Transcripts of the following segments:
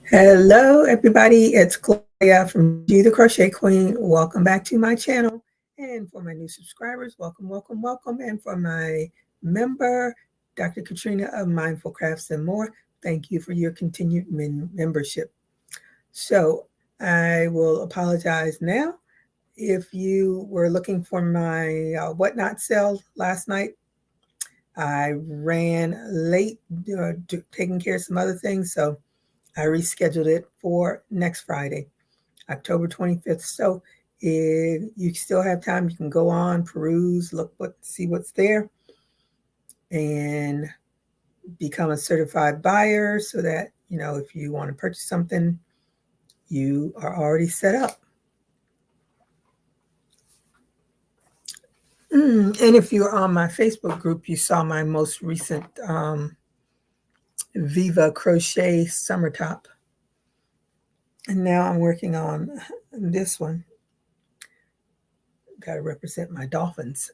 Hello, everybody. It's Gloria from GGTheCrochetQueen. Welcome back to my channel. And for my new subscribers, welcome, welcome, welcome. And for my member, Dr. Katrina of Mindful Crafts and More, thank you for your continued membership. So I will apologize now. If you were looking for my whatnot sale last night, I ran late taking care of some other things. So I rescheduled it for next Friday, October 25th. So if you still have time, you can go on, peruse, see what's there, and become a certified buyer so that, if you want to purchase something, you are already set up. And if you're on my Facebook group, you saw my most recent Viva Crochet Summer Top. And now I'm working on this one. Got to represent my dolphins.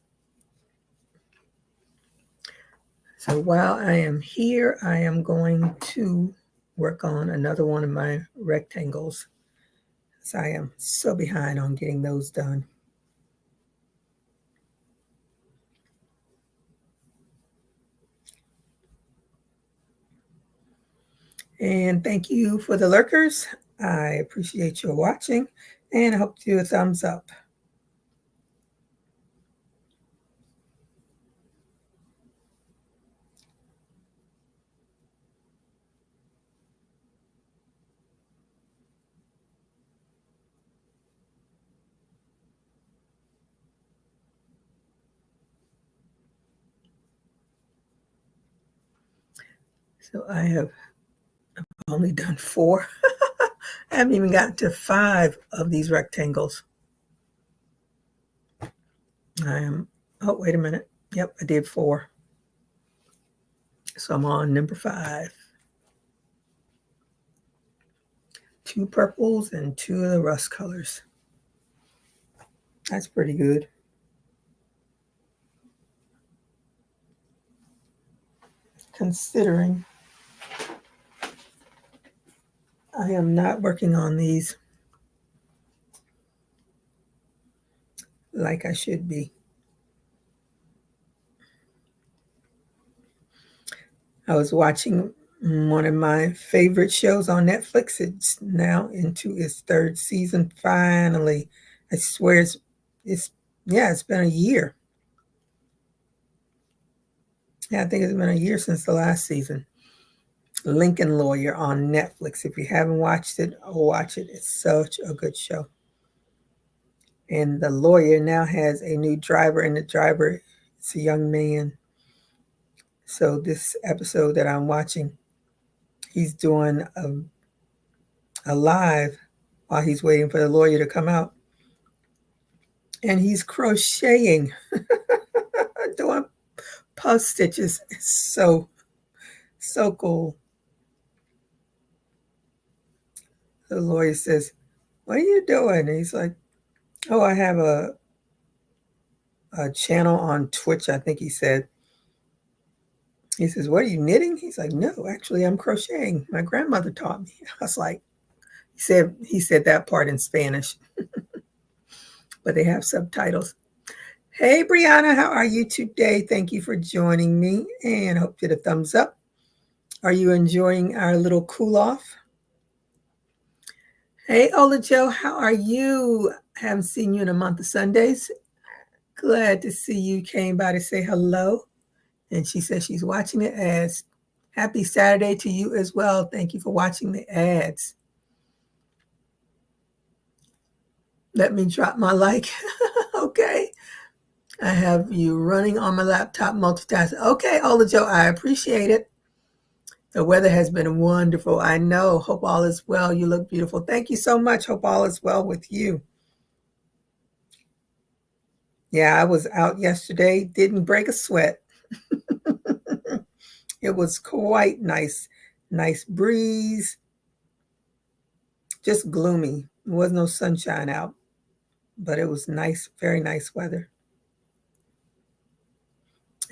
So while I am here, I am going to work on another one of my rectangles. So I am so behind on getting those done. And thank you for the lurkers. I appreciate your watching and I hope to do a thumbs up. So I've only done 4. I haven't even gotten to 5 of these rectangles. Oh, wait a minute. Yep, I did 4. So I'm on number 5. 2 purples and 2 of the rust colors. That's pretty good. Considering I am not working on these like I should be. I was watching one of my favorite shows on Netflix. It's now into its 3rd season, finally. I swear it's been a year. Yeah, I think it's been a year since the last season. Lincoln Lawyer on Netflix. If you haven't watched it, watch it. It's such a good show. And the lawyer now has a new driver, and the driver is a young man. So this episode that I'm watching, he's doing a live while he's waiting for the lawyer to come out. And he's crocheting, doing puff stitches. It's so cool. The lawyer says, "What are you doing?" And he's like, "Oh, I have a channel on Twitch," I think he said. He says, "What are you knitting?" He's like, "No, actually, I'm crocheting. My grandmother taught me." I was like, he said that part in Spanish, but they have subtitles. Hey, Brianna, how are you today? Thank you for joining me, and hope you get a thumbs up. Are you enjoying our little cool off? Hey, Ola Joe, how are you? Haven't seen you in a month of Sundays. Glad to see you came by to say hello. And she says she's watching the ads. Happy Saturday to you as well. Thank you for watching the ads. Let me drop my like. Okay. I have you running on my laptop multitasking. Okay, Ola Joe, I appreciate it. The weather has been wonderful. I know. Hope all is well. You look beautiful. Thank you so much. Hope all is well with you. Yeah, I was out yesterday. Didn't break a sweat. It was quite nice. Nice breeze. Just gloomy. There was no sunshine out, but it was nice, very nice weather.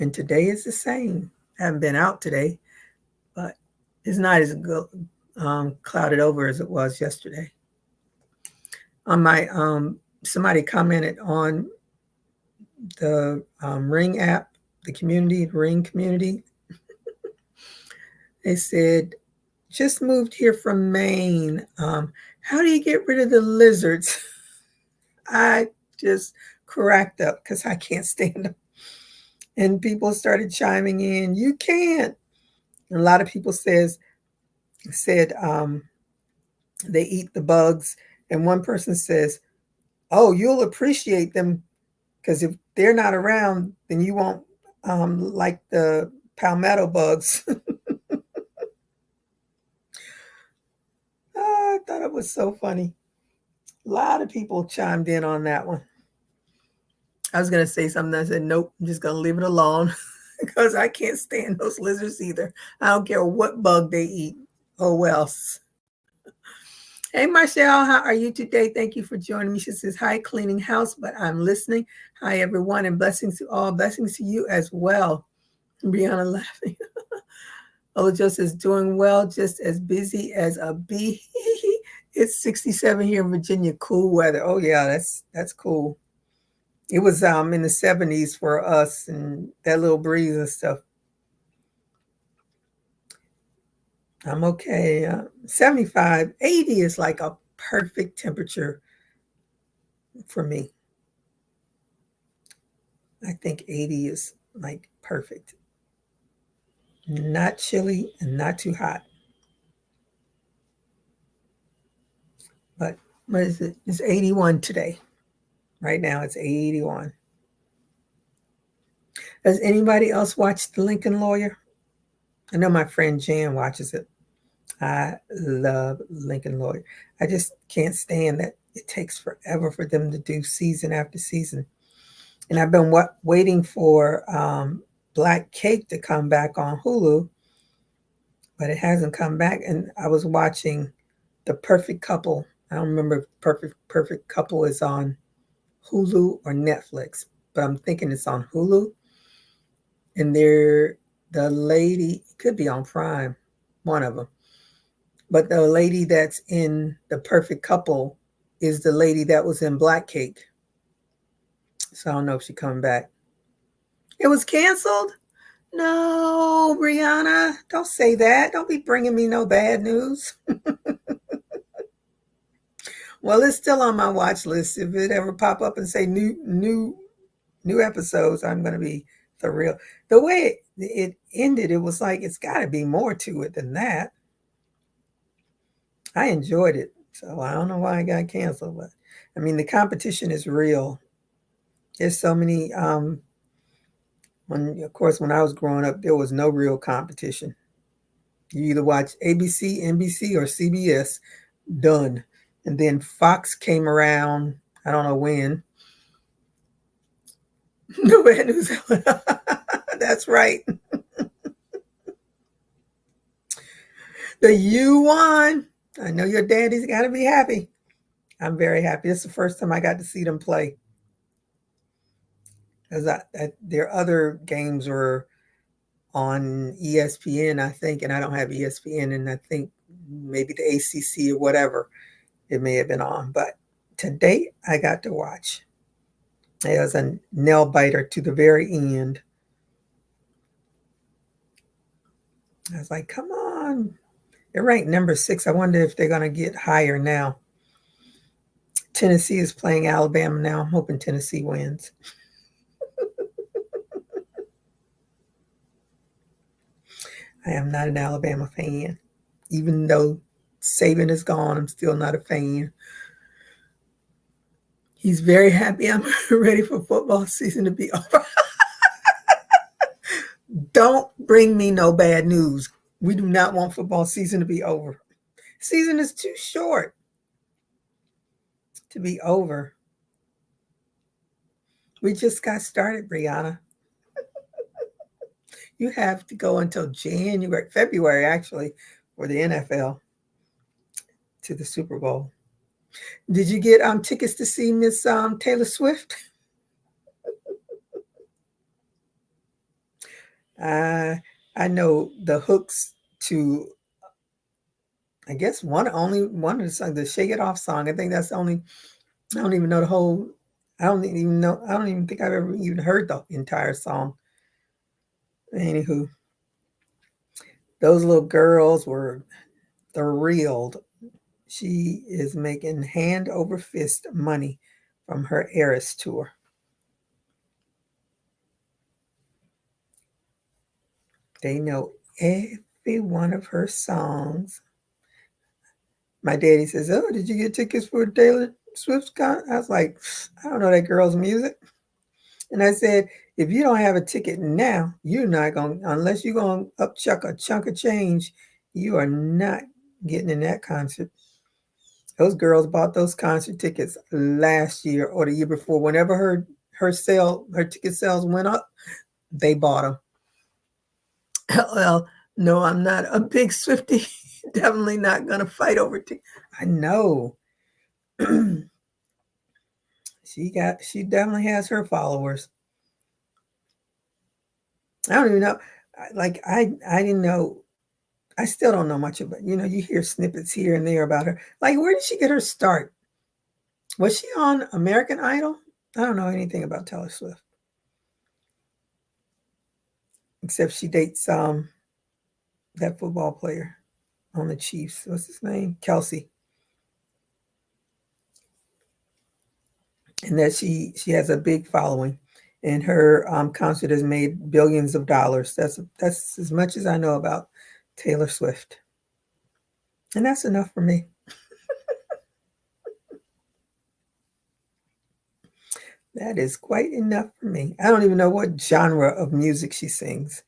And today is the same. I haven't been out today, but it's not as clouded over as it was yesterday. On my somebody commented on the Ring app, the community, Ring community. They said, just moved here from Maine. How do you get rid of the lizards? I just cracked up because I can't stand them. And people started chiming in, you can't. And a lot of people said they eat the bugs. And one person says, oh, you'll appreciate them because if they're not around, then you won't like the palmetto bugs. I thought it was so funny. A lot of people chimed in on that one. I was going to say something. I said, nope, I'm just going to leave it alone because I can't stand those lizards either. I don't care what bug they eat. Oh, well. Hey, Marshall, how are you today? Thank you for joining me. She says, hi, cleaning house, but I'm listening. Hi, everyone, and blessings to all. Blessings to you as well. Brianna laughing. Ojo says, doing well, just as busy as a bee. It's 67 here in Virginia, cool weather. Oh, yeah, that's cool. It was in the 70s for us and that little breeze and stuff. I'm okay. 75, 80 is like a perfect temperature for me. I think 80 is like perfect. Not chilly and not too hot. But what is it? It's 81 today. Right now it's 81. Does anybody else watch The Lincoln Lawyer? I know my friend Jan watches it. I love Lincoln Lawyer. I just can't stand that it takes forever for them to do season after season. And I've been waiting for Black Cake to come back on Hulu, but it hasn't come back. And I was watching The Perfect Couple. I don't remember if Perfect Couple is on Hulu or Netflix, but I'm thinking it's on Hulu. And the lady, it could be on Prime, one of them. But the lady that's in The Perfect Couple is the lady that was in Black Cake. So I don't know if she's coming back. It was canceled? No, Brianna, don't say that. Don't be bringing me no bad news. Well, it's still on my watch list. If it ever pop up and say new episodes, I'm going to be thrilled. The way it ended, it was like it's got to be more to it than that. I enjoyed it, so I don't know why I got canceled, but I mean the competition is real. There's so many. When I was growing up, there was no real competition. You either watch ABC, NBC, or CBS. Done. And then Fox came around. I don't know when. No bad news. That's right. The U won. I know your daddy's got to be happy. I'm very happy. It's the first time I got to see them play. Because their other games were on ESPN, I think, and I don't have ESPN, and I think maybe the ACC or whatever it may have been on. But today I got to watch. It was a nail biter to the very end. I was like, come on. They're ranked number 6. I wonder if they're going to get higher now. Tennessee is playing Alabama now. I'm hoping Tennessee wins. I am not an Alabama fan. Even though Saban is gone, I'm still not a fan. He's very happy I'm ready for football season to be over. Don't bring me no bad news. We do not want football season to be over. Season is too short to be over. We just got started, Brianna. You have to go until February actually, for the NFL to the Super Bowl. Did you get tickets to see Miss Taylor Swift? I know the hooks to I guess only one of the songs, the Shake It Off song. I think that's the only. I don't even know the whole. I don't even know. I don't even think I've ever even heard the entire song. Anywho, those little girls were thrilled. She is making hand over fist money from her Eras tour. They know every one of her songs. My daddy says, "Oh, did you get tickets for Taylor Swift's concert?" I was like, "I don't know that girl's music." And I said, "If you don't have a ticket now, you're not going, unless you're going to upchuck a chunk of change, you are not getting in that concert." Those girls bought those concert tickets last year or the year before. Whenever her ticket sales went up, they bought them. Well, no, I'm not a big Swiftie. Definitely not gonna fight over tickets. I know. She definitely has her followers. I don't even know. I didn't know. I still don't know much about. You hear snippets here and there about her. Like, where did she get her start? Was she on American Idol? I don't know anything about Taylor Swift except she dates that football player on the Chiefs. What's his name? Kelsey. And that she has a big following, and her concert has made billions of dollars. That's as much as I know about Taylor Swift, and that's enough for me. That is quite enough for me. I don't even know what genre of music she sings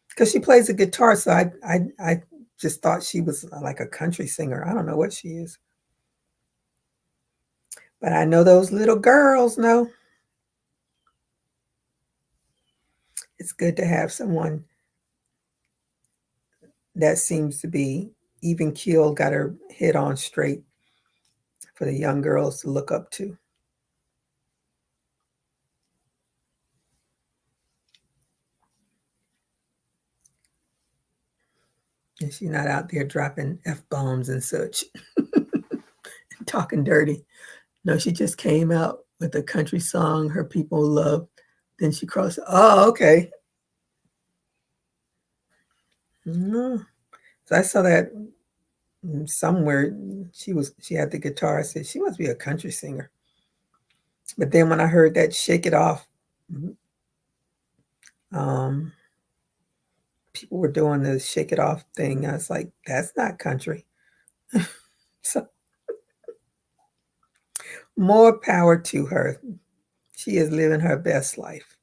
because she plays a guitar. So I just thought she was like a country singer. I don't know what she is, but I know those little girls know. It's good to have someone that seems to be even keeled, got her head on straight for the young girls to look up to. And she's not out there dropping F-bombs and such, talking dirty. No, she just came out with a country song her people love. Then she crossed. Oh, okay. No. So I saw that somewhere. She had the guitar. I said she must be a country singer. But then when I heard that "Shake It Off," um, people were doing the "Shake It Off" thing. I was like, that's not country. So more power to her. She is living her best life.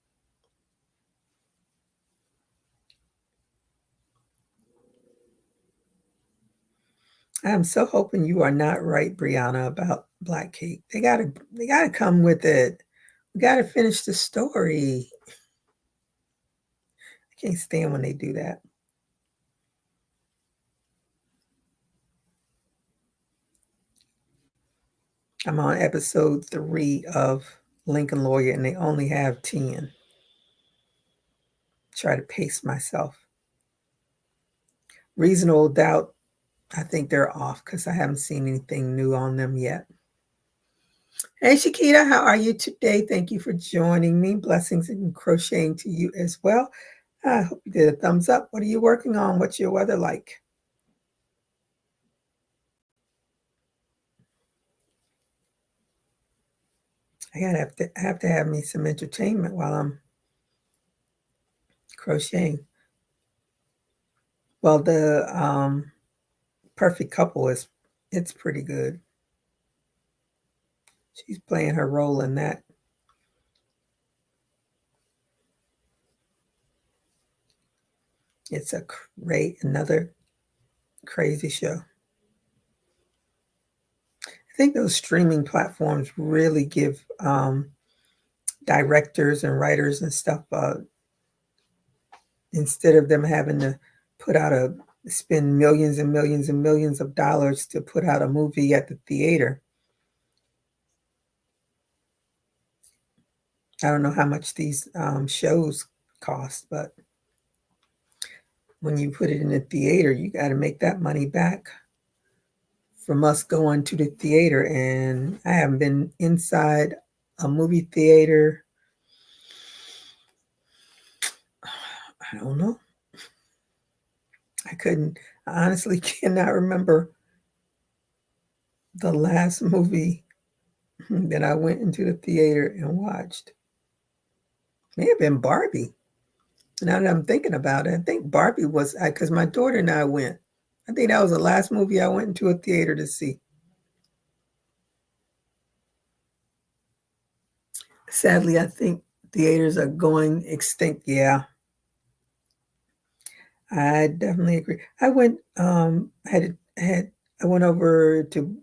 I'm so hoping you are not right, Brianna, about Black Cake. They gotta come with it. We gotta finish the story. I can't stand when they do that. I'm on episode 3 of Lincoln Lawyer, and they only have 10. Try to pace myself. Reasonable Doubt, I think they're off because I haven't seen anything new on them yet. Hey, Shakita, how are you today? Thank you for joining me. Blessings and crocheting to you as well. I hope you did a thumbs up. What are you working on? What's your weather like? I have to have me some entertainment while I'm crocheting. Well, the Perfect Couple it's pretty good. She's playing her role in that. It's another crazy show. I think those streaming platforms really give directors and writers and stuff, instead of them having to put out spend millions and millions and millions of dollars to put out a movie at the theater. I don't know how much these shows cost, but when you put it in the theater, you got to make that money back from us going to the theater. And I haven't been inside a movie theater, I don't know. I honestly cannot remember the last movie that I went into the theater and watched. May have been Barbie. Now that I'm thinking about it, I think Barbie was, because my daughter and I went. I think that was the last movie I went into a theater to see. Sadly, I think theaters are going extinct. Yeah, I definitely agree. I went over to,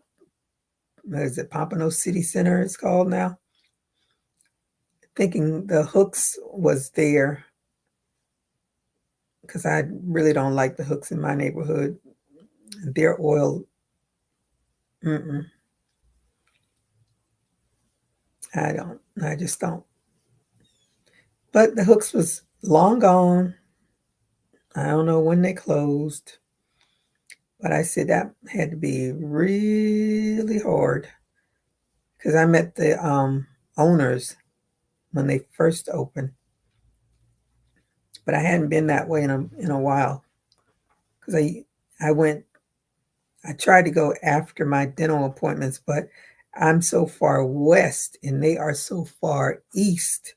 what is it, Pompano City Center, it's called now, thinking the Hooks was there because I really don't like the Hooks in my neighborhood. Their oil, mm-mm, I just don't. But the Hooks was long gone. I don't know when they closed, but I said that had to be really hard because I met the owners when they first opened, but I hadn't been that way in a while because I went. I tried to go after my dental appointments, but I'm so far west and they are so far east,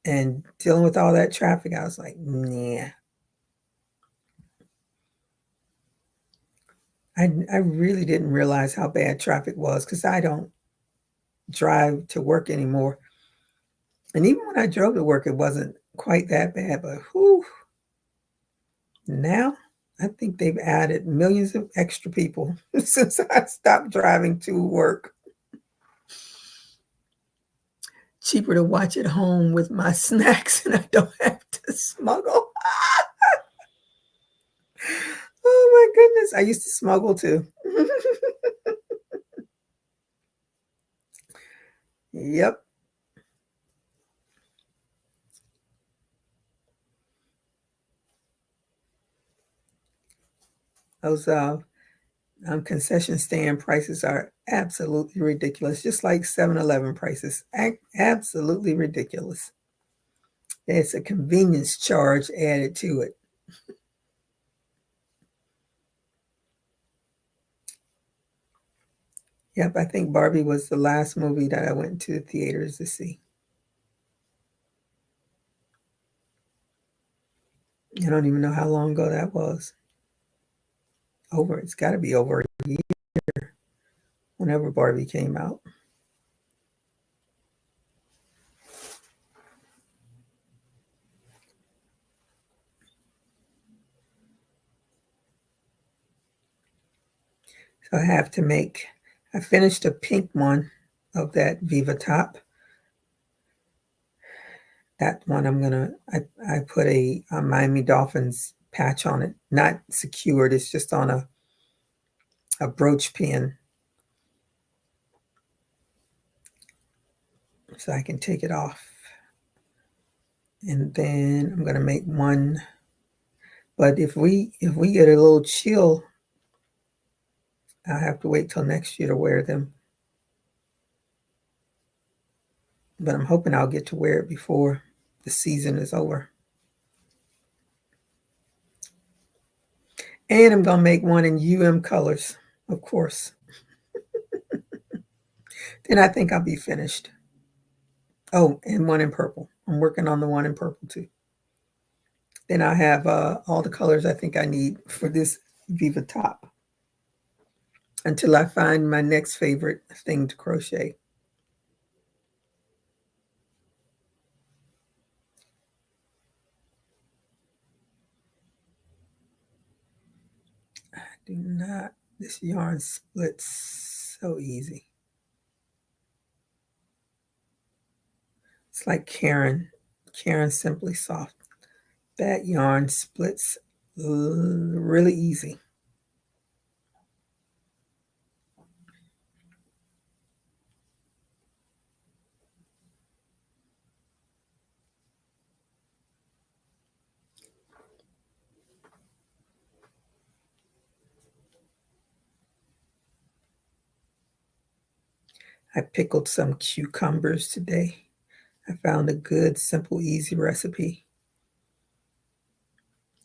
and dealing with all that traffic, I was like, nah. I really didn't realize how bad traffic was because I don't drive to work anymore. And even when I drove to work, it wasn't quite that bad, but whew, now I think they've added millions of extra people since I stopped driving to work. Cheaper to watch at home with my snacks and I don't have to smuggle. Oh my goodness. I used to smuggle too. Yep. Those concession stand prices are absolutely ridiculous, just like 7-Eleven prices. Absolutely ridiculous. There's a convenience charge added to it. Yep, I think Barbie was the last movie that I went to the theaters to see. I don't even know how long ago that was. It's got to be over a year whenever Barbie came out. So I finished a pink one of that Viva top. That one I put a Miami Dolphins patch on it, not secured, it's just on a brooch pin. So I can take it off. And then I'm gonna make one. But if we get a little chill, I'll have to wait till next year to wear them. But I'm hoping I'll get to wear it before the season is over. And I'm gonna make one in colors, of course. Then I think I'll be finished. Oh, and one in purple. I'm working on the one in purple too. Then I have all the colors I think I need for this Viva top until I find my next favorite thing to crochet. This yarn splits so easy. It's like Karen Simply Soft. That yarn splits really easy. I pickled some cucumbers today. I found a good, simple, easy recipe.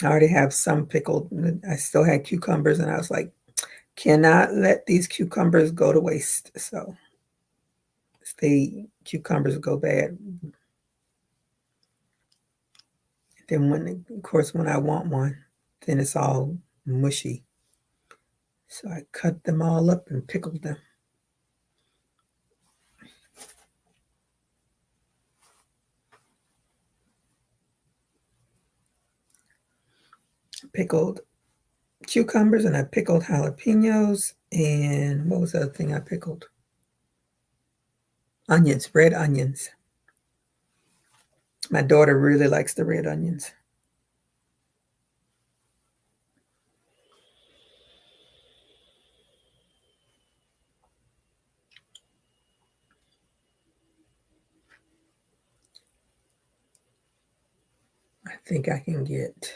I already have some pickled. I still had cucumbers, and I was like, cannot let these cucumbers go to waste. So cucumbers go bad. Then of course, when I want one, then it's all mushy. So I cut them all up and pickled them. Pickled cucumbers, and I pickled jalapenos, and what was the other thing I pickled? Onions, red onions. My daughter really likes the red onions. I think I can get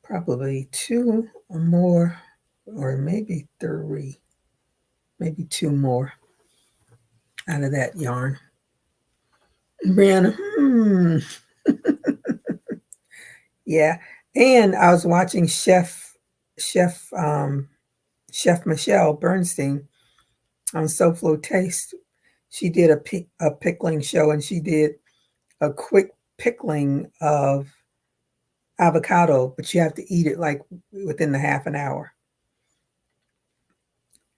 probably 2 or more, or maybe 3, maybe 2 more out of that yarn. Brianna, yeah. And I was watching Chef Michelle Bernstein on SoFlo Taste. She did a pickling show, and she did a quick pickling of avocado, but you have to eat it like within the half an hour.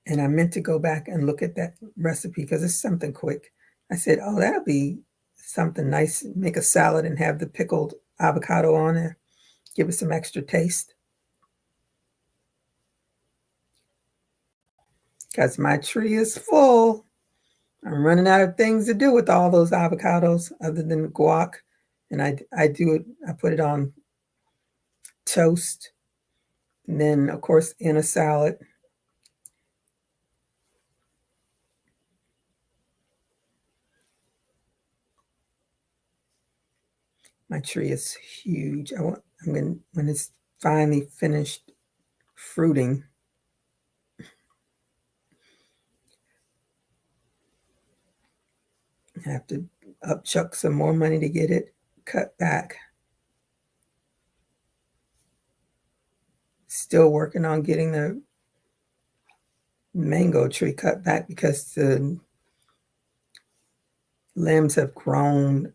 And I meant to go back and look at that recipe because it's something quick. I said, oh, that'll be something nice. Make a salad and have the pickled avocado on it. Give it some extra taste. Because my tree is full. I'm running out of things to do with all those avocados other than guac. And I put it on toast. And then, of course, in a salad. My tree is huge. When it's finally finished fruiting, I have to upchuck some more money to get it cut back. Still working on getting the mango tree cut back because the limbs have grown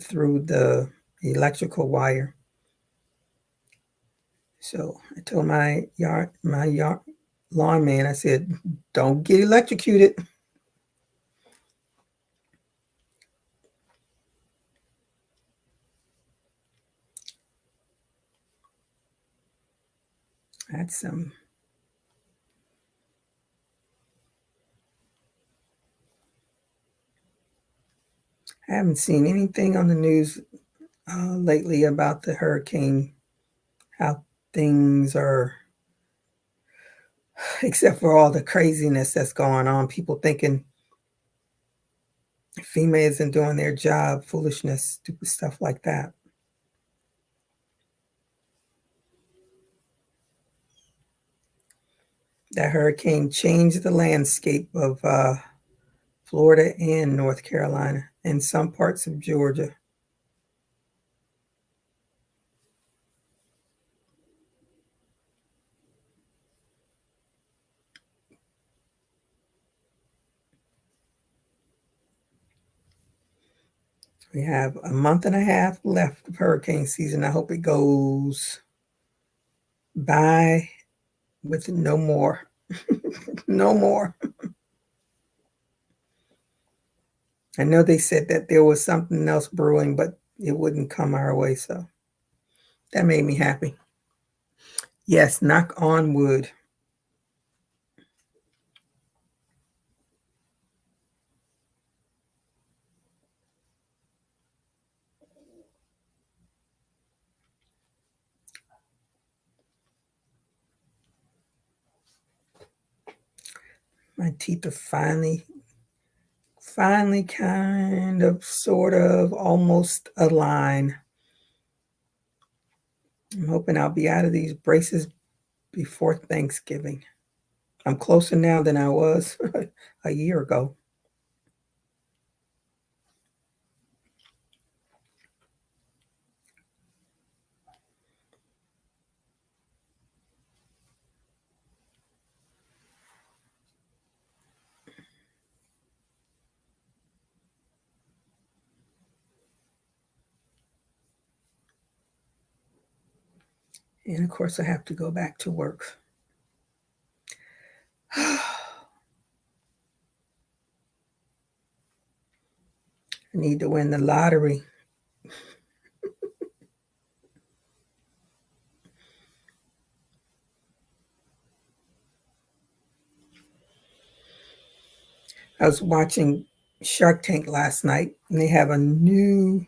through the electrical wire. So I told my lawn man, I said, don't get electrocuted. That's some. I haven't seen anything on the news lately about the hurricane, how things are, except for all the craziness that's going on. People thinking FEMA isn't doing their job, foolishness, stupid stuff like that. That hurricane changed the landscape of Florida and North Carolina and some parts of Georgia. We have a month and a half left of hurricane season. I hope it goes by with no more. No more. I know they said that there was something else brewing, but it wouldn't come our way, so that made me happy. Yes, knock on wood. My teeth are finally kind of, sort of, almost aligned. I'm hoping I'll be out of these braces before Thanksgiving. I'm closer now than I was a year ago. And of course, I have to go back to work. I need to win the lottery. I was watching Shark Tank last night, and they have a new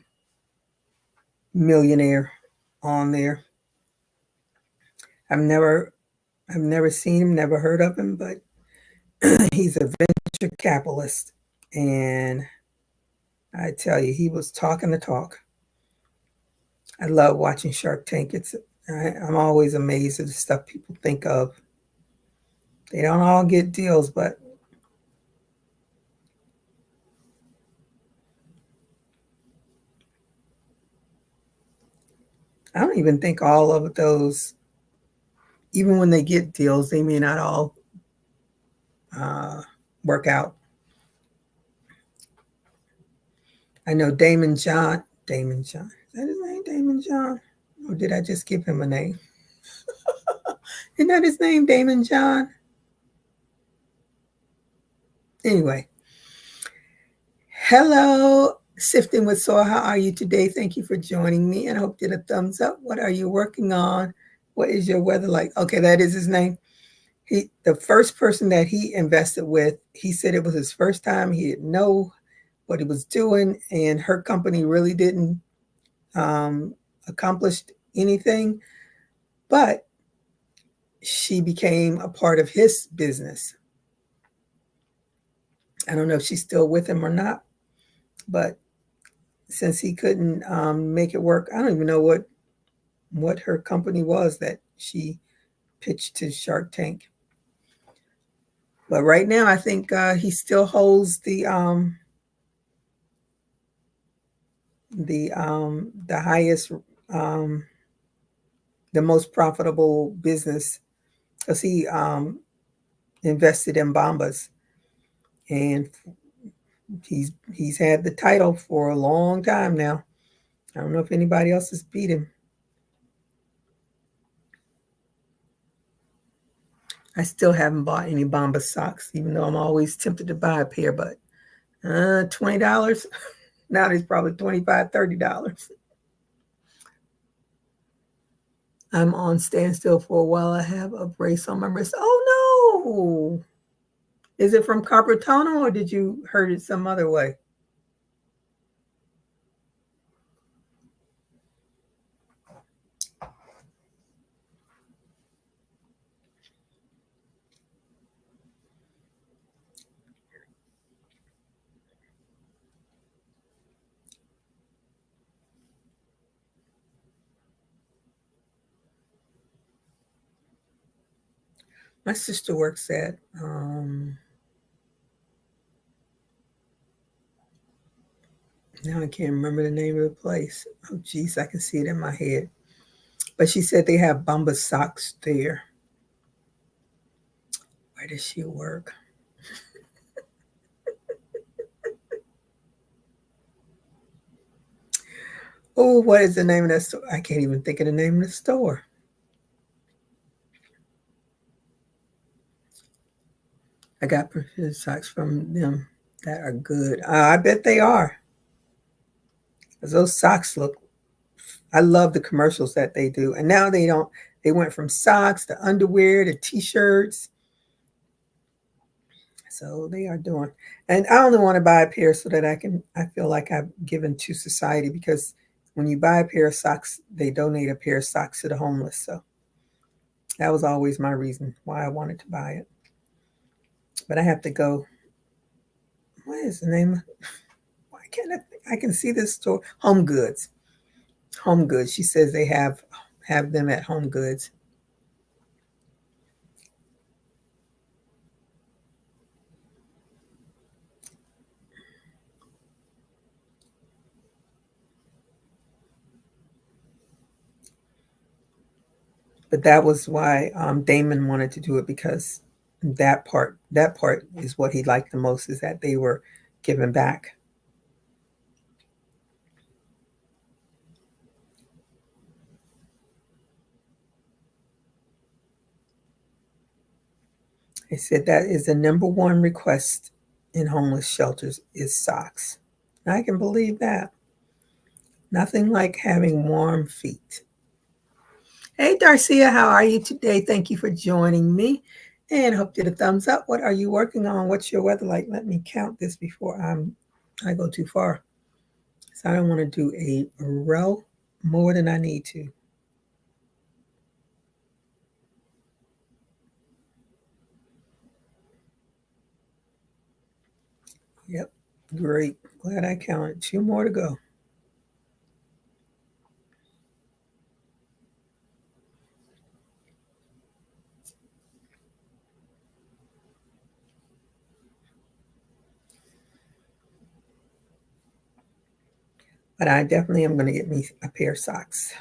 millionaire on there. I've never seen him, never heard of him, but he's a venture capitalist, and I tell you, he was talking the talk. I love watching Shark Tank. I'm always amazed at the stuff people think of. They don't all get deals, but I don't even think all of those, even when they get deals, they may not all uh, work out. I know Damon John. Is that his name, Damon John? Or did I just give him a name? Isn't that his name, Damon John? Anyway, hello, Sifting with Soul. How are you today? Thank you for joining me, and I hope you did a thumbs up. What are you working on? What is your weather like? Okay, that is his name. The first person that he invested with, he said it was his first time. He didn't know what he was doing, and her company really didn't accomplish anything, but she became a part of his business. I don't know if she's still with him or not, but since he couldn't make it work, I don't even know what her company was that she pitched to Shark Tank. But right now, I think he still holds the highest, the most profitable business, because he invested in Bombas, and he's had the title for a long time now. I don't know if anybody else has beat him. I still haven't bought any Bombas socks, even though I'm always tempted to buy a pair, but $20. Now there's probably $25, $30. I'm on standstill for a while. I have a brace on my wrist. Oh no! Is it from carpal tunnel, or did you hurt it some other way? My sister works at now I can't remember the name of the place. Oh geez, I can see it in my head. But she said they have Bombas socks there. Where does she work? Oh, what is the name of that store? I can't even think of the name of the store. I got perfume socks from them that are good. I bet they are. 'Cause those socks look, I love the commercials that they do. And now they don't, they went from socks to underwear to t-shirts. So they are doing, and I only want to buy a pair so that I feel like I've given to society, because when you buy a pair of socks, they donate a pair of socks to the homeless. So that was always my reason why I wanted to buy it. But I have to go. What is the name? Why can't I can see this store. Home Goods. Home Goods. She says they have them at Home Goods. But that was why Damon wanted to do it, because that part is what he liked the most, is that they were giving back. He said that is the number one request in homeless shelters is socks. I can believe that. Nothing like having warm feet. Hey, Darcia, how are you today? Thank you for joining me. And hope you get a thumbs up. What are you working on? What's your weather like? Let me count this before I go too far. So I don't want to do a row more than I need to. Yep, great. Glad I counted. 2 more to go. But I definitely am going to get me a pair of socks.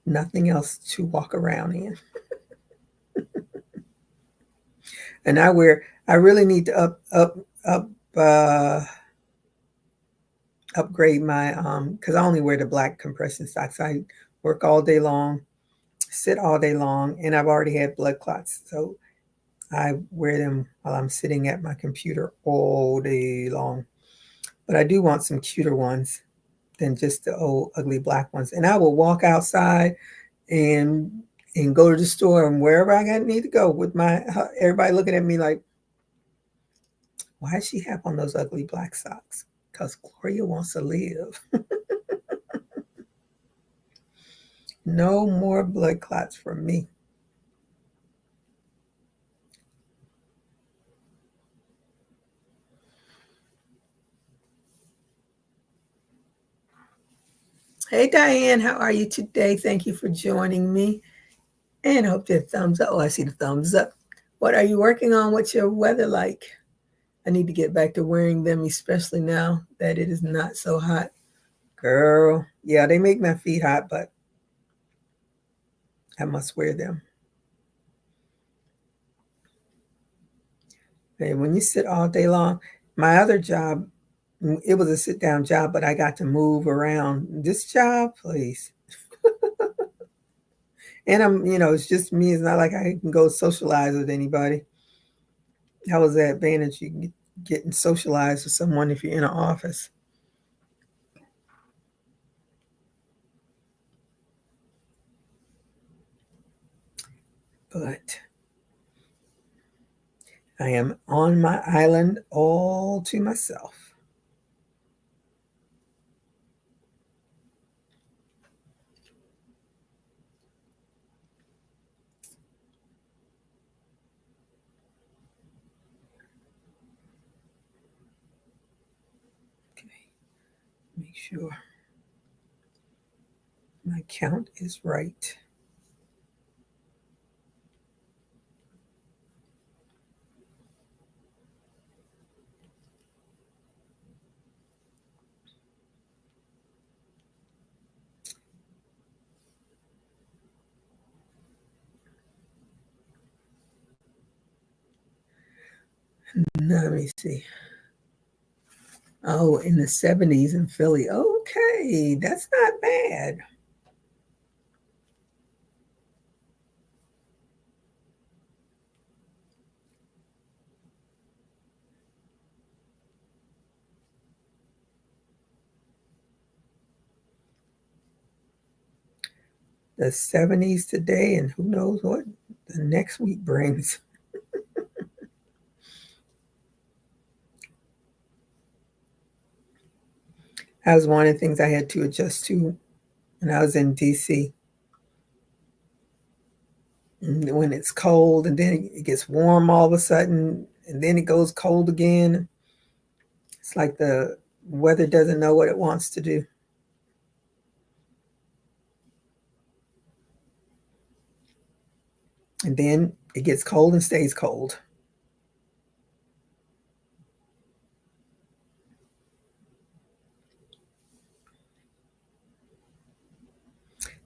Nothing else to walk around in. And I really need to upgrade my because I only wear the black compression socks. I work all day long, sit all day long, and I've already had blood clots. So I wear them while I'm sitting at my computer all day long. But I do want some cuter ones than just the old ugly black ones. And I will walk outside and go to the store and wherever I need to go with my everybody looking at me like, why does she have on those ugly black socks? Because Gloria wants to live. No more blood clots for me. Hey, Diane, how are you today? Thank you for joining me. And I hope that thumbs up. Oh, I see the thumbs up. What are you working on? What's your weather like? I need to get back to wearing them, especially now that it is not so hot. Girl, yeah, they make my feet hot, but I must wear them. And when you sit all day long, my other job, it was a sit down job, but I got to move around. This job, please. And it's just me. It's not like I can go socialize with anybody. That was the advantage. You can get and socialize with someone if you're in an office. But I am on my island all to myself. Okay, make sure my count is right. Now, let me see. Oh, in the 70s in Philly. Okay, that's not bad. The 70s today, and who knows what the next week brings. That was one of the things I had to adjust to when I was in DC. When it's cold and then it gets warm all of a sudden, and then it goes cold again. It's like the weather doesn't know what it wants to do. And then it gets cold and stays cold.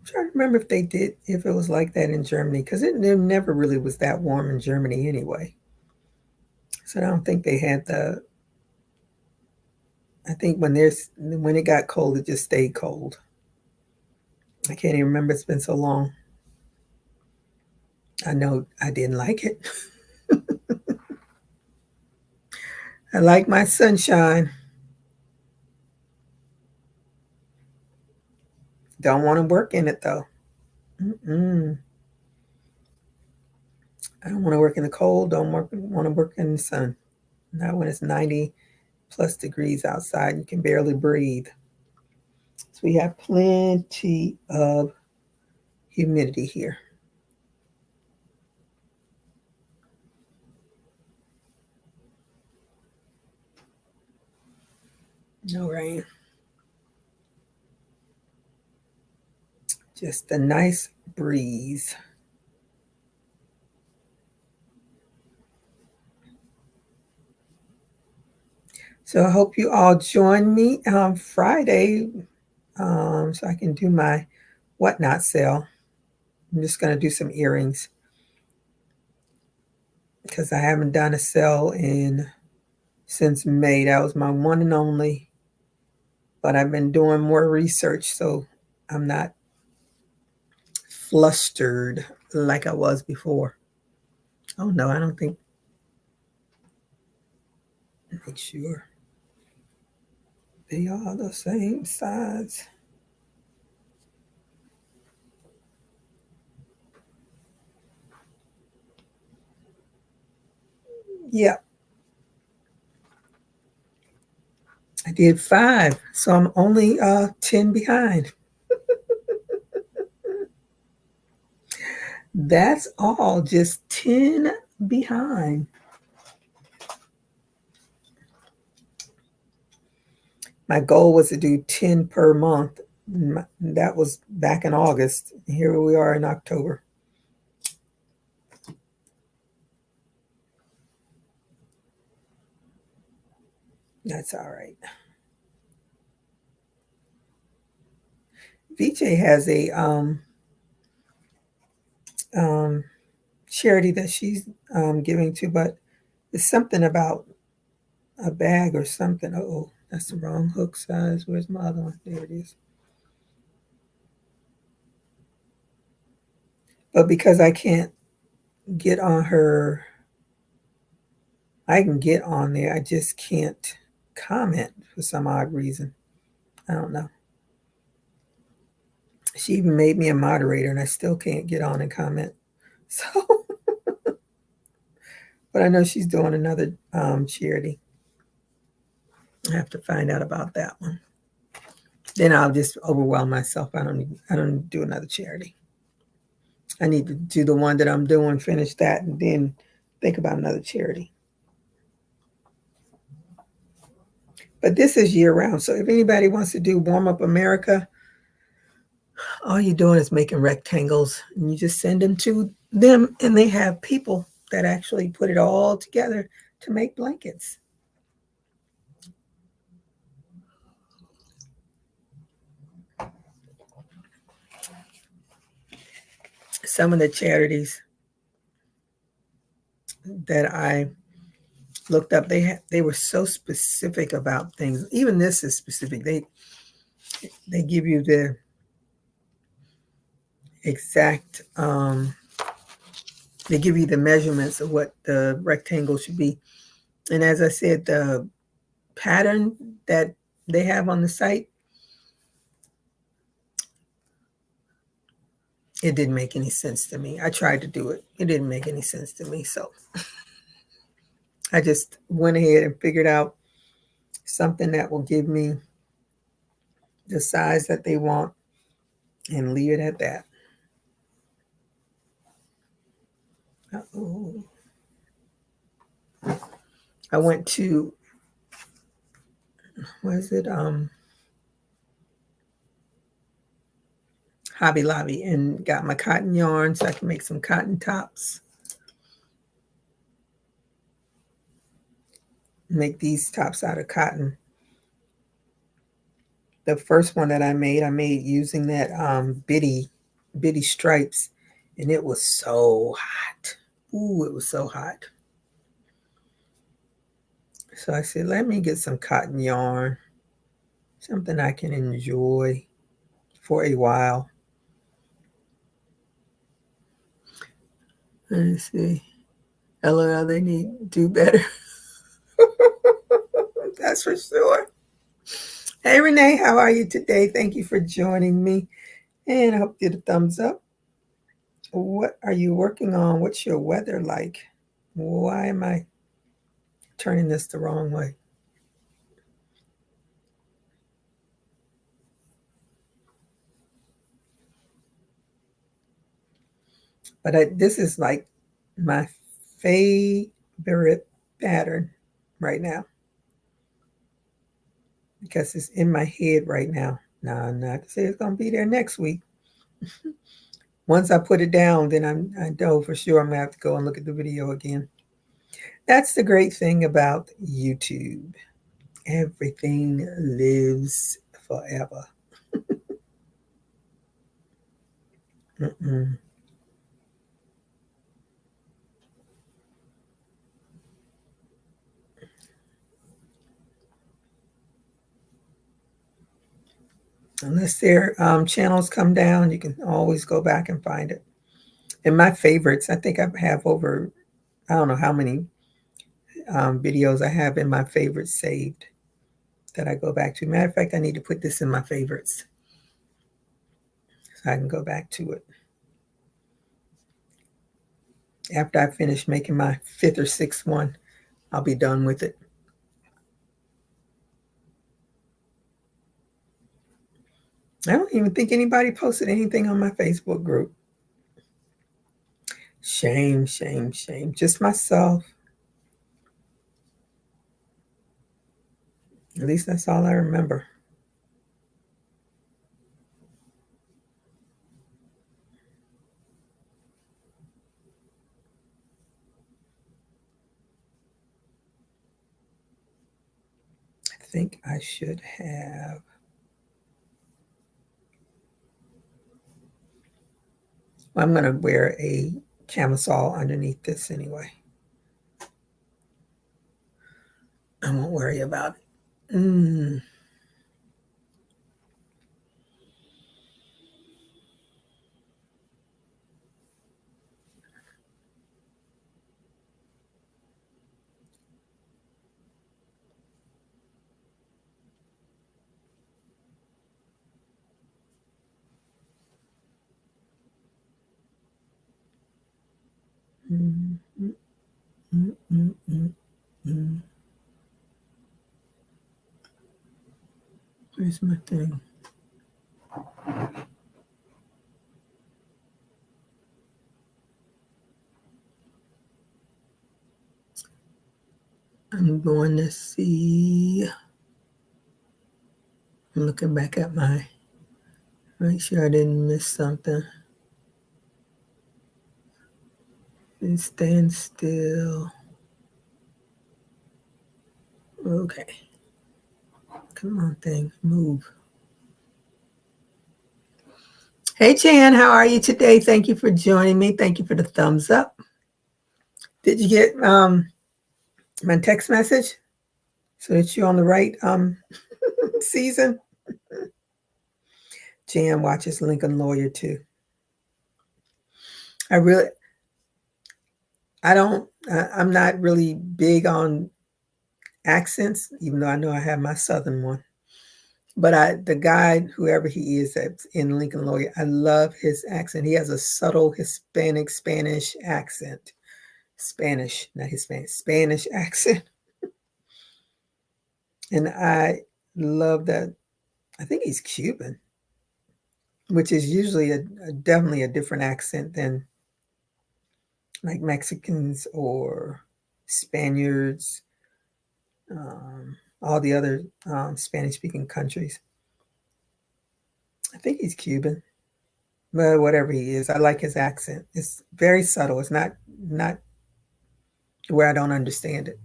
trying to remember if it was like that in Germany, because it never really was that warm in Germany anyway. So I don't think they had I think when it got cold, it just stayed cold. I can't even remember. It's been so long. I know I didn't like it. I like my sunshine. Don't want to work in it though. Mm-mm. I don't want to work in the cold. Don't want to work in the sun. Not when it's 90 plus degrees outside. You can barely breathe. So we have plenty of humidity here. No rain. Just a nice breeze. So I hope you all join me on Friday so I can do my whatnot sale. I'm just going to do some earrings because I haven't done a sale since May. That was my one and only. But I've been doing more research, so I'm not flustered like I was before. Oh no, I don't think. Make sure they are the same size. Yeah, I did 5, so I'm only 10 behind. That's all, just 10 behind. My goal was to do 10 per month. That was back in August. Here we are in October. That's all right. VJ has a um, charity that she's giving to, but it's something about a bag or something. Oh, that's the wrong hook size. Where's my other one? There it is. But because I can't get on her, I can get on there. I just can't comment for some odd reason. I don't know. She even made me a moderator and I still can't get on and comment. So, but I know she's doing another charity. I have to find out about that one. Then I'll just overwhelm myself. I don't do another charity. I need to do the one that I'm doing, finish that, and then think about another charity. But this is year round. So if anybody wants to do Warm Up America, all you're doing is making rectangles and you just send them to them and they have people that actually put it all together to make blankets. Some of the charities that I looked up, they were so specific about things. Even this is specific. They give you the exact they give you the measurements of what the rectangle should be. And as I said, the pattern that they have on the site, it didn't make any sense to me. I tried to do it. It didn't make any sense to me. So I just went ahead and figured out something that will give me the size that they want and leave it at that. Uh-oh. I went to, what is it? Hobby Lobby and got my cotton yarn so I can make some cotton tops. Make these tops out of cotton. The first one that I made using that bitty bitty stripes, and it was so hot. Ooh, it was so hot. So I said, let me get some cotton yarn, something I can enjoy for a while. Let's see. LOL, they need to do better. That's for sure. Hey, Renee, how are you today? Thank you for joining me. And I hope you get a thumbs up. What are you working on? What's your weather like? Why am I turning this the wrong way? But this is like my favorite pattern right now because it's in my head right now. Now, I'm not to say it's going to be there next week. Once I put it down, then I know for sure I'm going to have to go and look at the video again. That's the great thing about YouTube. Everything lives forever. Mm-mm. Unless their channels come down, you can always go back and find it. And my favorites, I think I have over, I don't know how many videos I have in my favorites saved that I go back to. Matter of fact, I need to put this in my favorites so I can go back to it. After I finish making my 5th or 6th one, I'll be done with it. I don't even think anybody posted anything on my Facebook group. Shame, shame, shame. Just myself. At least that's all I remember. I think I should have. I'm going to wear a camisole underneath this anyway. I won't worry about it. Where's my thing? I'm going to see. I'm looking back at make sure I didn't miss something. And stand still. Okay. Come on, thing. Move. Hey, Chan, how are you today? Thank you for joining me. Thank you for the thumbs up. Did you get my text message so that you're on the right season? Jan watches Lincoln Lawyer too. I'm not really big on accents, even though I know I have my Southern one. But the guy, whoever he is that's in Lincoln Lawyer, I love his accent. He has a subtle Hispanic Spanish accent. Spanish, not Hispanic, Spanish accent. And I love that. I think he's Cuban, which is usually definitely a different accent than like Mexicans or Spaniards, all the other Spanish-speaking countries. I think he's Cuban, but whatever he is, I like his accent. It's very subtle. It's not where I don't understand it.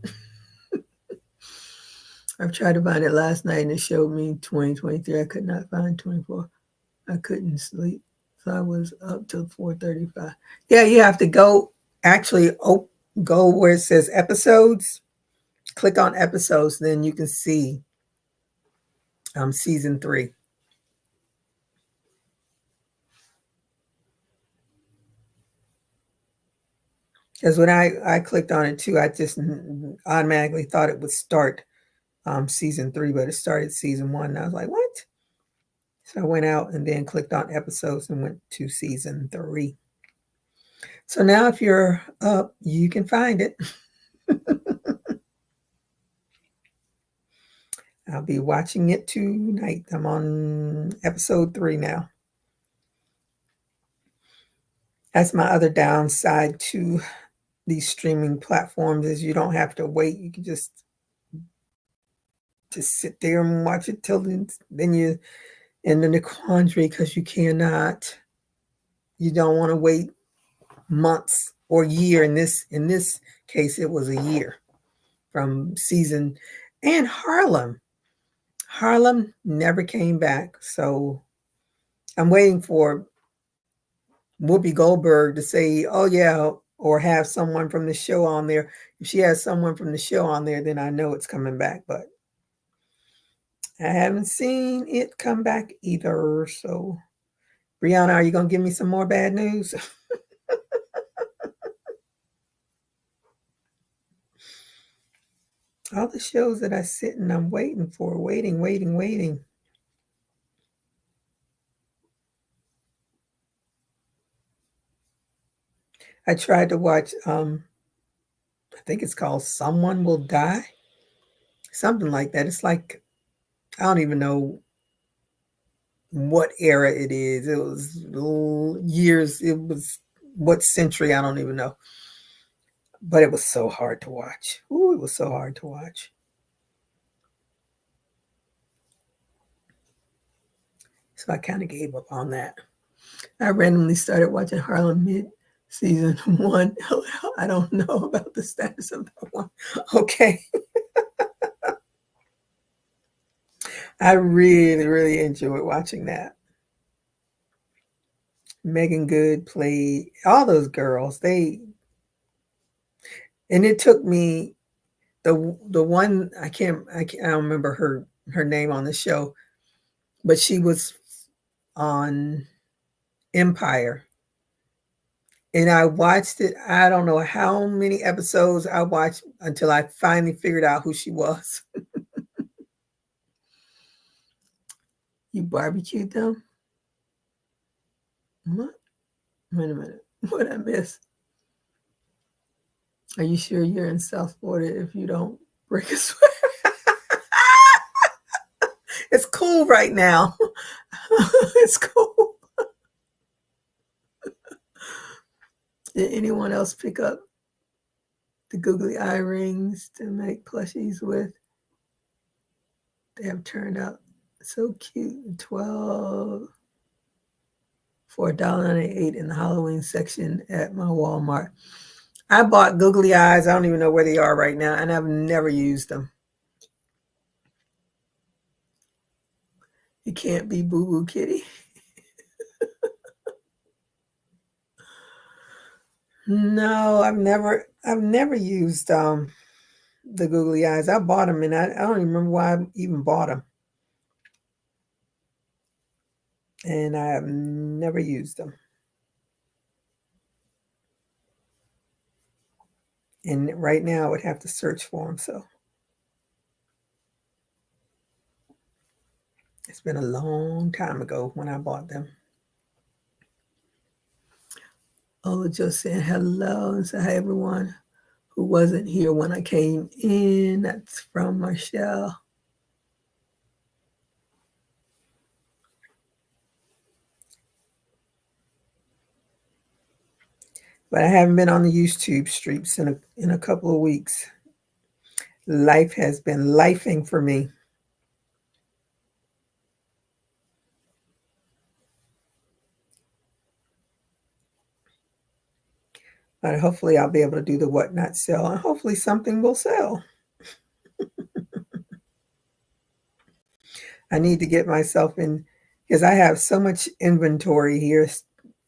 I've tried to find it last night and it showed me 2023. I could not find 24. I couldn't sleep. So I was up till 4:35. Yeah, you have to go actually go where it says episodes. Click on episodes, then you can see season 3. Because when I clicked on it too, I just automatically thought it would start season 3, but it started season 1. And I was like, what? So I went out and then clicked on episodes and went to season 3. So now if you're up, you can find it. I'll be watching it tonight. I'm on episode 3 now. That's my other downside to these streaming platforms is you don't have to wait. You can just sit there and watch it till then you're in the quandary because you don't want to wait months or year. In this case, it was a year from season. And Harlem never came back. So I'm waiting for Whoopi Goldberg to say, oh yeah, or have someone from the show on there. If she has someone from the show on there, then I know it's coming back. But I haven't seen it come back either. So, Brianna, are you going to give me some more bad news? All the shows that I sit and I'm waiting for, waiting. I tried to watch, I think it's called Someone Will Die. Something like that. It's like, I don't even know what era it is. It was years. It was what century? I don't even know. But it was so hard to watch. Ooh, it was so hard to watch. So I kind of gave up on that. I randomly started watching Harlem Mid season 1. I don't know about the status of that one. Okay. I really enjoyed watching that. Megan Good played all those girls. And it took me the one I don't remember her name on the show, but she was on Empire. And I watched it. I don't know how many episodes I watched until I finally figured out who she was. You barbecued them? What? Wait a minute. What I miss? Are you sure you're in South Florida if you don't break a sweat? It's cool right now. It's cool. Did anyone else pick up the googly eye rings to make plushies with? They have turned out so cute. 12 for $1.98 in the Halloween section at my Walmart. I bought googly eyes. I don't even know where they are right now, and I've never used them. You can't be Boo Boo Kitty. No, I've never used the googly eyes. I bought them, and I don't even remember why I even bought them. And I have never used them. And right now I would have to search for them. So it's been a long time ago when I bought them. Ola just saying hello and say hi everyone who wasn't here when I came in. That's from Marshall. But I haven't been on the YouTube streets in a couple of weeks. Life has been lifing for me. But hopefully I'll be able to do the whatnot sale, and hopefully something will sell. I need to get myself in because I have so much inventory here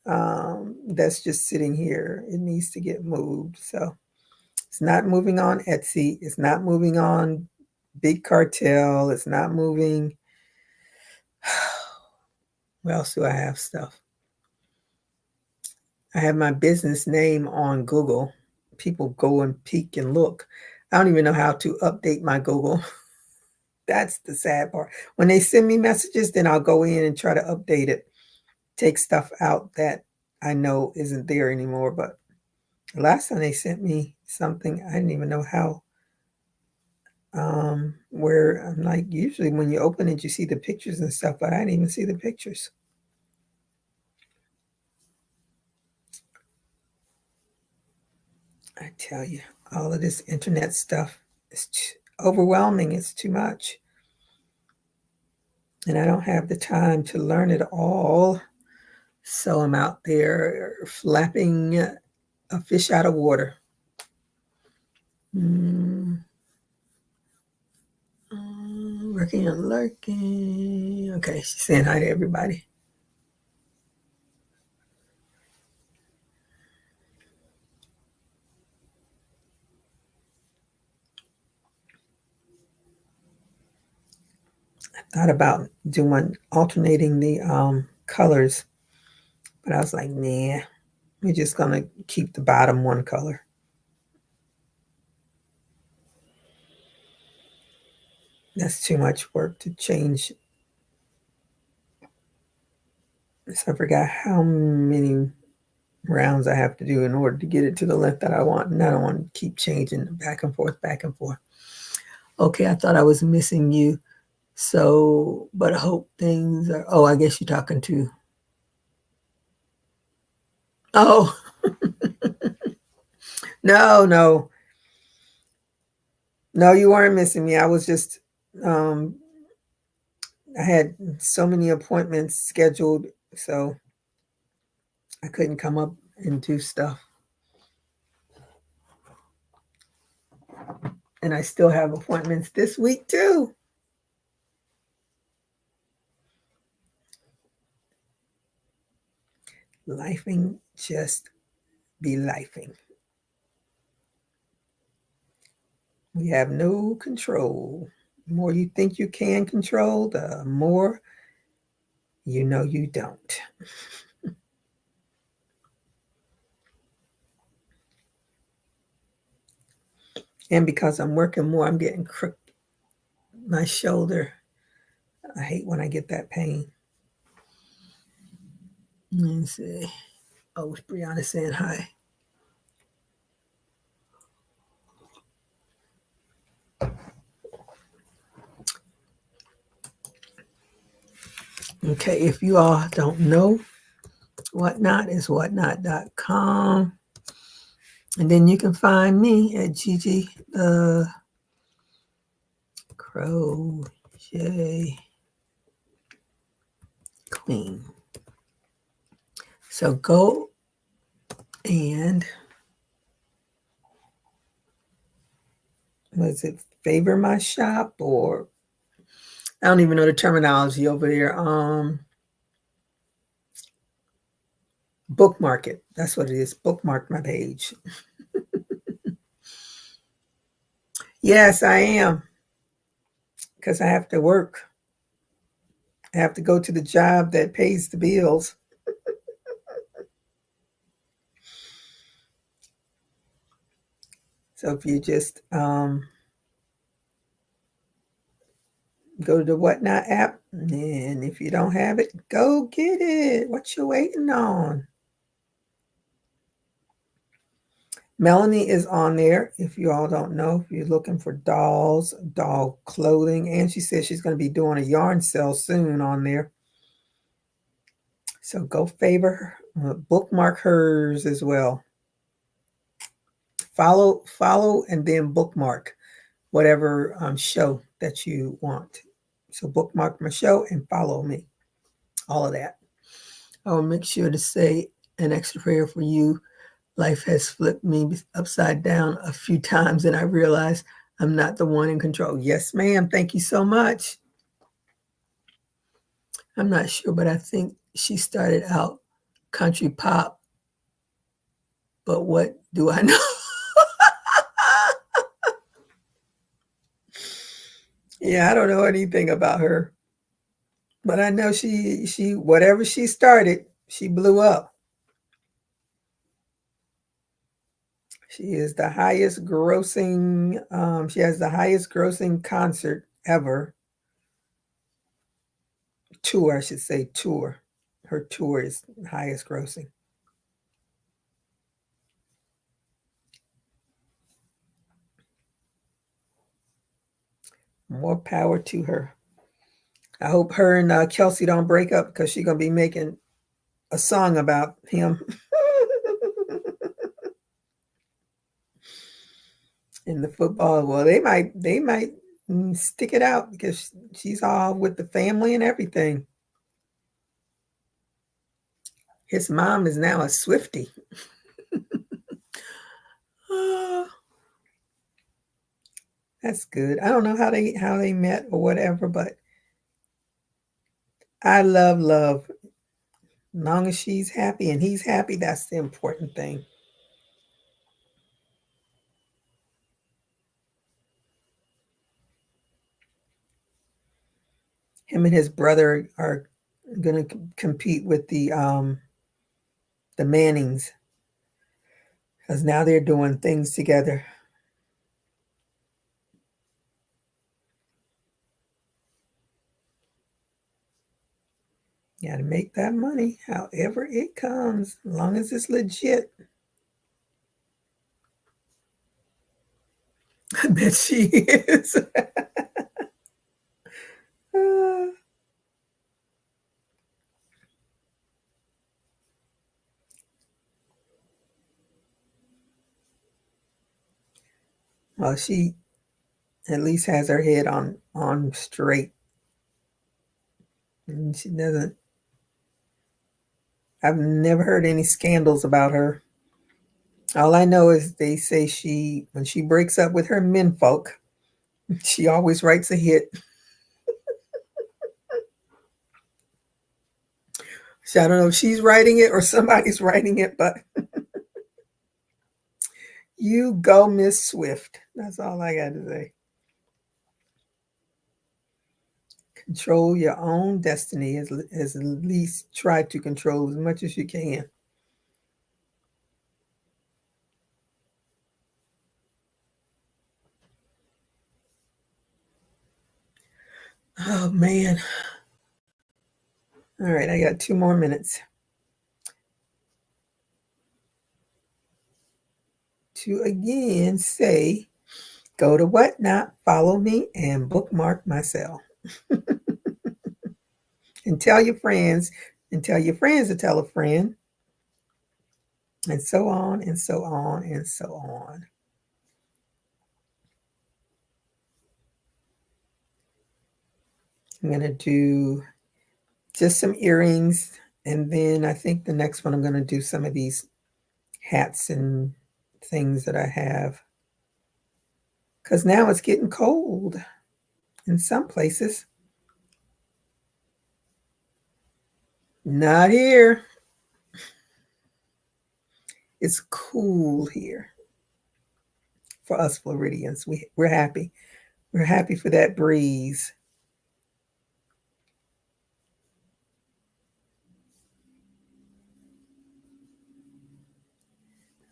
that's just sitting here. It needs to get moved. So it's not moving on Etsy. It's not moving on Big Cartel. It's not moving. Where else do I have stuff? I have my business name on Google. People go and peek and look. I don't even know how to update my Google. That's the sad part. When they send me messages, then I'll go in and try to update it, take stuff out that I know isn't there anymore. But the last time they sent me something, I didn't even know how. Where I'm like, usually when you open it, you see the pictures and stuff, but I didn't even see the pictures. I tell you, all of this internet stuff is overwhelming. It's too much. And I don't have the time to learn it all. So I'm out there flapping a fish out of water. Working on lurking. Okay, she's saying hi to everybody. I thought about alternating the colors, but I was like, nah, we're just gonna keep the bottom one color. That's too much work to change. So I forgot how many rounds I have to do in order to get it to the length that I want. And I don't want to keep changing back and forth, back and forth. Okay, I thought I was missing you. So, but I hope things are, oh, I guess you're talking to, oh, no, you weren't missing me. I was just, I had so many appointments scheduled, so I couldn't come up and do stuff. And I still have appointments this week too. Lifing just be lifing. We have no control. The more you think you can control, the more you know you don't. And because I'm working more, I'm getting crooked. My shoulder. I hate when I get that pain. Let me see. Oh, Brianna saying hi. Okay, if you all don't know, Whatnot is whatnot.com. And then you can find me at Gigi the Crochet Queen. So go and was it favor my shop, or I don't even know the terminology over there. Bookmark it. That's what it is. Bookmark my page. Yes, I am. Because I have to work. I have to go to the job that pays the bills. So if you just go to the Whatnot app, and if you don't have it, go get it. What you waiting on? Melanie is on there. If you all don't know, if you're looking for dolls, doll clothing, and she says she's going to be doing a yarn sale soon on there. So go favor her, bookmark hers as well. Follow, and then bookmark whatever show that you want. So bookmark my show and follow me. All of that. I'll make sure to say an extra prayer for you. Life has flipped me upside down a few times, and I realize I'm not the one in control. Yes, ma'am. Thank you so much. I'm not sure, but I think she started out country pop, but what do I know? Yeah, I don't know anything about her, but I know she whatever she started, she blew up. She is the highest grossing. She has the highest grossing concert ever. Tour, I should say, tour. Her tour is highest grossing. More power to her. I hope her and Kelsey don't break up because she's gonna be making a song about him. In the football. Well, they might stick it out because she's all with the family and everything. His mom is now a Swiftie. Oh, that's good. I don't know how they met or whatever, but I love love. As long as she's happy and he's happy, that's the important thing. Him and his brother are going to compete with the Mannings because now they're doing things together. You got to make that money however it comes, as long as it's legit. I bet she is. Well, she at least has her head on straight. And she doesn't. I've never heard any scandals about her. All I know is they say when she breaks up with her menfolk, she always writes a hit. So I don't know if she's writing it or somebody's writing it, but you go, Miss Swift. That's all I got to say. Control your own destiny, as at least try to control as much as you can. Oh, man. All right, I got 2 more minutes to again say, go to Whatnot, follow me, and bookmark myself. And tell your friends, and tell your friends to tell a friend, and so on, and so on, and so on. I'm going to do just some earrings, and then I think the next one I'm going to do some of these hats and things that I have. Because now it's getting cold in some places. Not here. It's cool here for us Floridians. We're happy. We're happy for that breeze.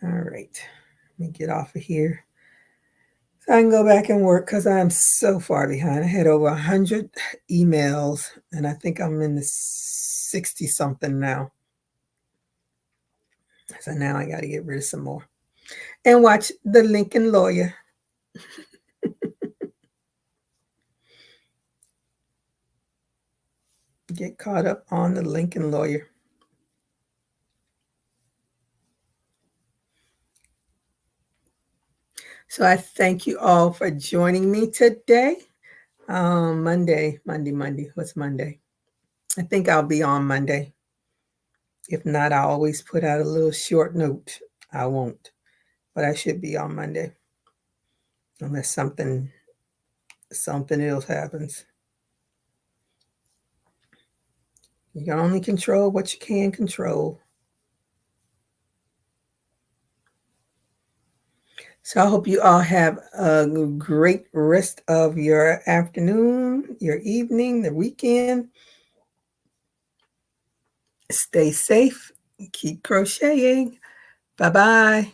All right. Let me get off of here so I can go back and work because I'm so far behind. I had over 100 emails, and I think I'm in the 60 something now. So now I got to get rid of some more and watch The Lincoln Lawyer. Get caught up on The Lincoln Lawyer. So I thank you all for joining me today. Monday. What's Monday? I think I'll be on Monday. If not, I always put out a little short note. I won't, but I should be on Monday. Unless something else happens. You can only control what you can control. So I hope you all have a great rest of your afternoon, your evening, the weekend. Stay safe. Keep crocheting. Bye-bye.